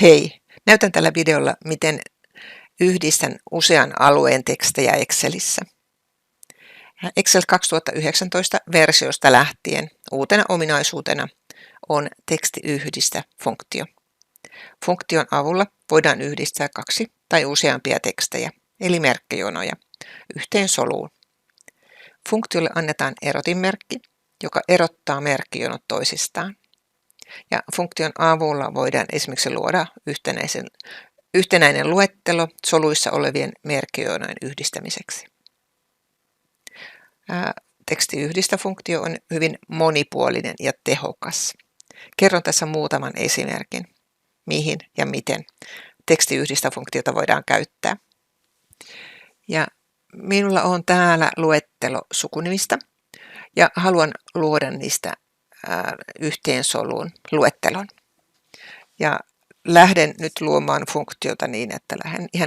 Hei, näytän tällä videolla, miten yhdistän usean alueen tekstejä Excelissä. Excel 2019 versiosta lähtien uutena ominaisuutena on tekstiyhdistä-funktio. Funktion avulla voidaan yhdistää kaksi tai useampia tekstejä, eli merkkijonoja, yhteen soluun. Funktiolle annetaan erotinmerkki, joka erottaa merkkijonot toisistaan. Ja funktion avulla voidaan esimerkiksi luoda yhtenäinen luettelo soluissa olevien merkkijonojen yhdistämiseksi. Tekstiyhdistä-funktio on hyvin monipuolinen ja tehokas. Kerron tässä muutaman esimerkin, mihin ja miten tekstiyhdistä-funktiota voidaan käyttää. Ja minulla on täällä luettelo sukunimistä ja haluan luoda niistä yhteen soluun luettelon. Ja lähden nyt luomaan funktiota niin, että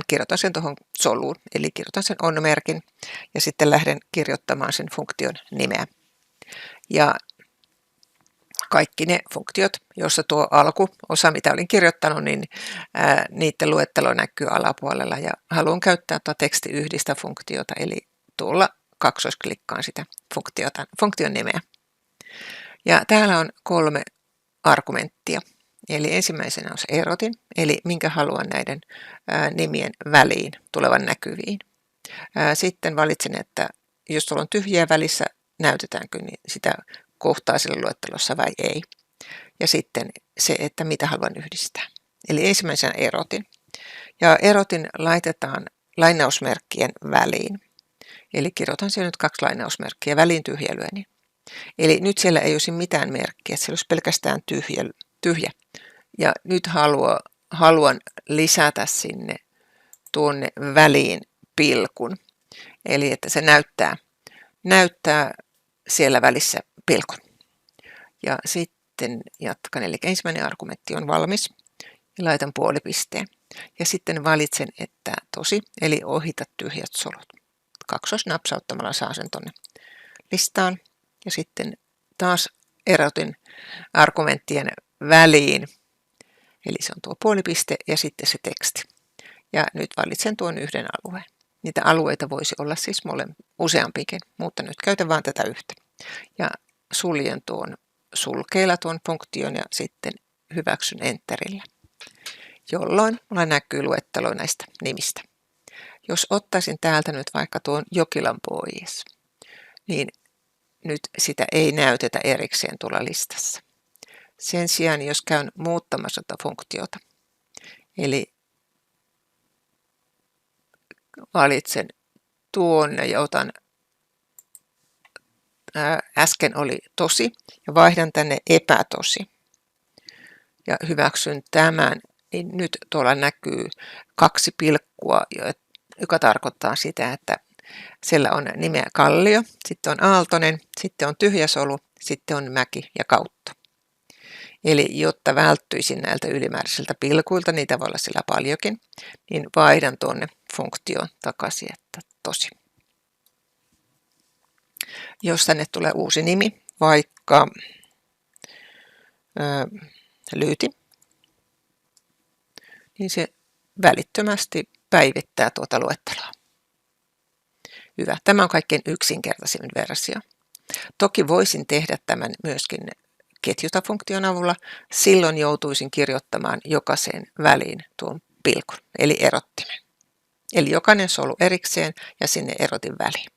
kirjoitan sen tuohon soluun, eli kirjoitan sen on-merkin ja sitten lähden kirjoittamaan sen funktion nimeä. Ja kaikki ne funktiot, joissa tuo alkuosa, mitä olin kirjoittanut, niin niiden luettelo näkyy alapuolella ja haluan käyttää tuota tekstiyhdistä funktiota, eli tuolla kaksoisklikkaan sitä funktion nimeä. Ja täällä on 3 argumenttia. Eli ensimmäisenä on se erotin, eli minkä haluan näiden nimien väliin tulevan näkyviin. Sitten valitsen, että jos tuolla on tyhjiä välissä, näytetäänkö sitä kohtaa sillä luettelossa vai ei. Ja sitten se, että mitä haluan yhdistää. Eli ensimmäisenä erotin. Ja erotin laitetaan lainausmerkkien väliin. Eli kirjoitan siellä nyt 2 lainausmerkkiä väliin tyhjälyöni. Eli nyt siellä ei olisi mitään merkkiä, siellä olisi pelkästään tyhjä. Ja nyt haluan lisätä sinne tuonne väliin pilkun. Eli että se näyttää siellä välissä pilkun. Ja sitten jatkan, eli ensimmäinen argumentti on valmis. Ja laitan puolipisteen. Ja sitten valitsen, että tosi, eli ohita tyhjät solut. Kaksoisnapsauttamalla saa sen tuonne listaan. Ja sitten taas erotin argumenttien väliin. Eli se on tuo puolipiste ja sitten se teksti. Ja nyt valitsen tuon yhden alueen. Niitä alueita voisi olla siis useampikin, mutta nyt käytän vain tätä yhtä. Ja suljen tuon sulkeilla tuon funktion ja sitten hyväksyn enterillä, jolloin mulla näkyy luettelo näistä nimistä. Jos ottaisin täältä nyt vaikka tuon Jokilan pois, niin nyt sitä ei näytetä erikseen tuolla listassa. Sen sijaan, jos käyn muuttamassa tätä funktiota, eli valitsen tuonne ja otan, äsken oli tosi, ja vaihdan tänne epätosi, ja hyväksyn tämän, niin nyt tuolla näkyy 2 pilkkua, joka tarkoittaa sitä, että siellä on nimeä Kallio, sitten on Aaltonen, sitten on tyhjäsolu, sitten on mäki ja kautta. Eli jotta välttyisin näiltä ylimääräisiltä pilkuilta, niitä voi olla sillä paljonkin, niin vaihdan tuonne funktioon takaisin, että tosi. Jos tänne tulee uusi nimi, vaikka Lyyti, niin se välittömästi päivittää tuota luetteloa. Hyvä. Tämä on kaikkein yksinkertaisin versio. Toki voisin tehdä tämän myöskin ketjuta-funktion avulla, silloin joutuisin kirjoittamaan jokaiseen väliin tuon pilkun, eli erottimen. Eli jokainen solu erikseen ja sinne erotin väliin.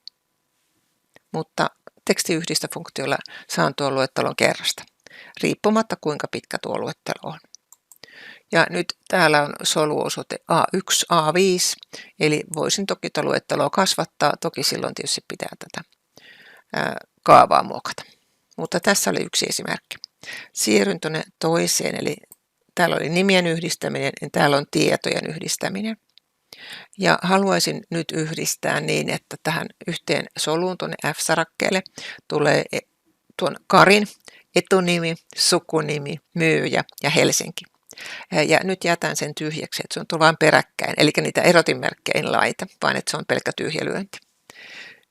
Mutta tekstiyhdistä-funktiolla saan tuon luettelon kerrasta, riippumatta kuinka pitkä tuo luettelo on. Ja nyt täällä on soluosoite A1, A5, eli voisin toki tuota luetteloa kasvattaa, toki silloin tietysti pitää tätä kaavaa muokata. Mutta tässä oli yksi esimerkki. Siirryn tuonne toiseen, eli täällä oli nimien yhdistäminen ja täällä on tietojen yhdistäminen. Ja haluaisin nyt yhdistää niin, että tähän yhteen soluun tuonne F-sarakkeelle tulee tuon Karin etunimi, sukunimi, myyjä ja Helsinki. Ja nyt jätän sen tyhjäksi, että se on tuolla vain peräkkäin, eli niitä erotinmerkkejä en laita, vaan että se on pelkkä tyhjälyönti.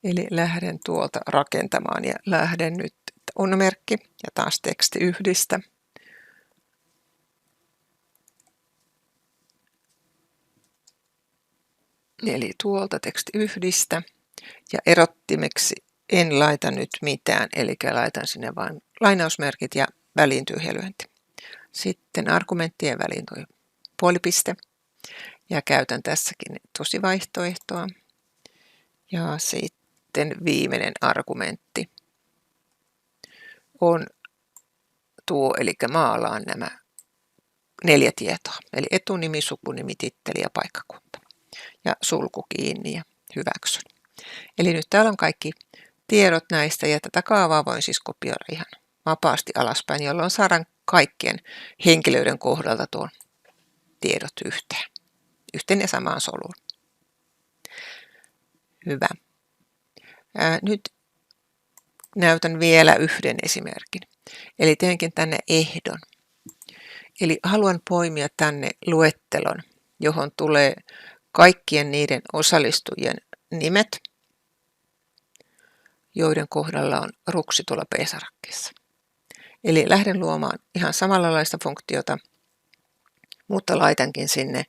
Eli lähden tuolta rakentamaan ja lähden nyt on-merkki ja taas teksti yhdistä. Eli tuolta tekstiyhdistä ja erottimeksi en laita nyt mitään, eli laitan sinne vain lainausmerkit ja väliin tyhjälyönti. Sitten argumenttien väliin tuo puolipiste ja käytän tässäkin tosivaihtoehtoa. Ja sitten viimeinen argumentti on tuo, eli maalaan nämä 4 tietoa, eli etunimi, sukunimi, titteli ja paikkakunta. Ja sulku kiinni ja hyväksyn. Eli nyt täällä on kaikki tiedot näistä ja tätä kaavaa voin siis kopioida ihan vapaasti alaspäin, jolloin saadaan kaikkien henkilöiden kohdalta tuon tiedot yhteen ja samaan soluun. Hyvä. Nyt näytän vielä yhden esimerkin. Eli teenkin tänne ehdon. Eli haluan poimia tänne luettelon, johon tulee kaikkien niiden osallistujien nimet, joiden kohdalla on ruksi tuolla peesarakkeessa. Eli lähden luomaan ihan samanlaista funktiota, mutta laitankin sinne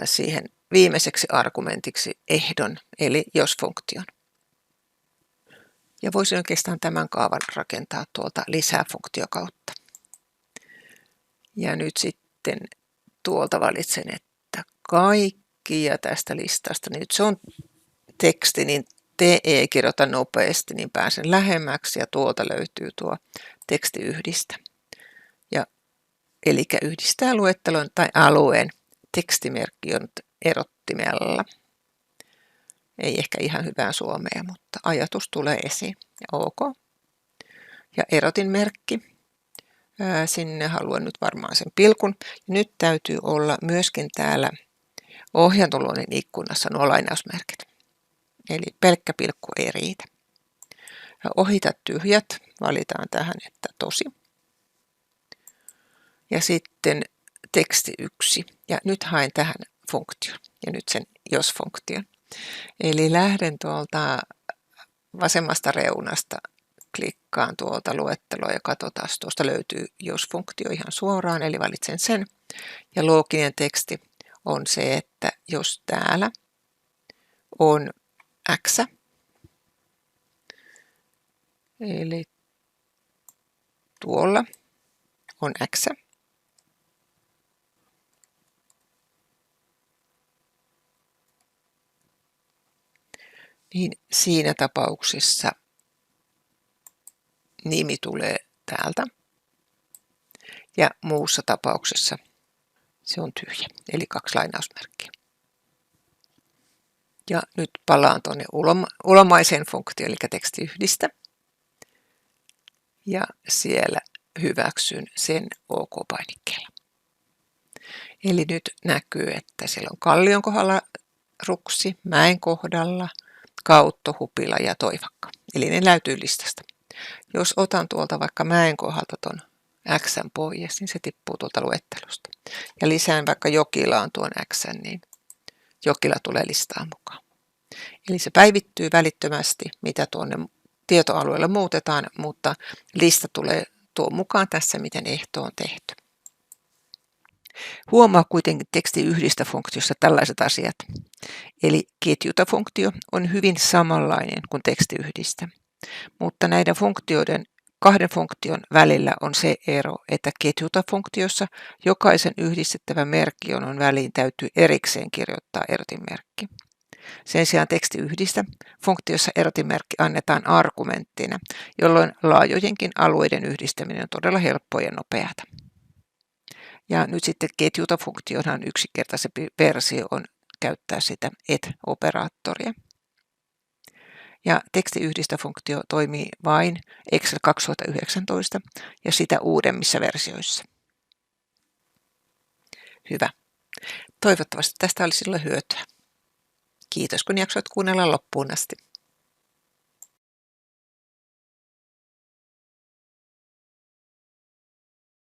siihen viimeiseksi argumentiksi ehdon, eli jos-funktion. Ja voisin oikeastaan tämän kaavan rakentaa tuolta lisää-funktio kautta. Ja nyt sitten tuolta valitsen, että kaikkia tästä listasta, niin nyt se on teksti, niin TE-kirjoita nopeasti, niin pääsen lähemmäksi ja tuolta löytyy tuo tekstiyhdistä. Ja eli yhdistää luettelon tai alueen tekstimerkki on erottimella. Ei ehkä ihan hyvää suomea, mutta ajatus tulee esiin. Ja OK. Ja erotin merkki. Sinne haluan nyt varmaan sen pilkun. Ja nyt täytyy olla myöskin täällä ohjantoluonnin ikkunassa nuo lainausmerkit. Eli pelkkä pilkku ei riitä. Ja ohita tyhjät. Valitaan tähän, että tosi. Ja sitten teksti 1. Ja nyt haen tähän funktion. Ja nyt sen jos-funktion. Eli lähden tuolta vasemmasta reunasta, klikkaan tuolta luetteloa ja katsotaan, tuosta löytyy jos-funktio ihan suoraan, eli valitsen sen. Ja looginen teksti on se, että jos täällä on x, eli tuolla on x, niin siinä tapauksessa nimi tulee täältä ja muussa tapauksessa se on tyhjä, eli 2 lainausmerkkiä. Ja nyt palaan tuonne ulomaiseen funktioon, eli tekstiyhdistä. Ja siellä hyväksyn sen OK-painikkeella. Eli nyt näkyy, että siellä on Kallion kohdalla ruksi, Mäen kohdalla, Kautto, Hupila ja Toivakka. Eli ne löytyy listasta. Jos otan tuolta vaikka Mäen kohdalta ton X pois, niin se tippuu tuolta luettelosta. Ja lisään vaikka Jokilaan tuon X, niin Jokila tulee listaan mukaan. Eli se päivittyy välittömästi, mitä tuonne tietoalueelle muutetaan, mutta lista tulee tuon mukaan tässä, miten ehto on tehty. Huomaa kuitenkin tekstiyhdistä funktiossa tällaiset asiat. Eli ketjuta-funktio on hyvin samanlainen kuin tekstiyhdistä, mutta näiden kahden funktion välillä on se ero, että ketjuta-funktiossa jokaisen yhdistettävän merkkijonon väliin täytyy erikseen kirjoittaa erotinmerkki. Sen sijaan tekstiyhdistä funktiossa erotinmerkki annetaan argumenttina, jolloin laajojenkin alueiden yhdistäminen on todella helppoa ja nopeata. Ja nyt sitten ketjuta-funktionhan yksinkertaisempi versio on käyttää sitä et-operaattoria. Ja tekstiyhdistä-funktio toimii vain Excel 2019 ja sitä uudemmissa versioissa. Hyvä. Toivottavasti tästä oli sinulle hyötyä. Kiitos kun jaksoit kuunnella loppuun asti.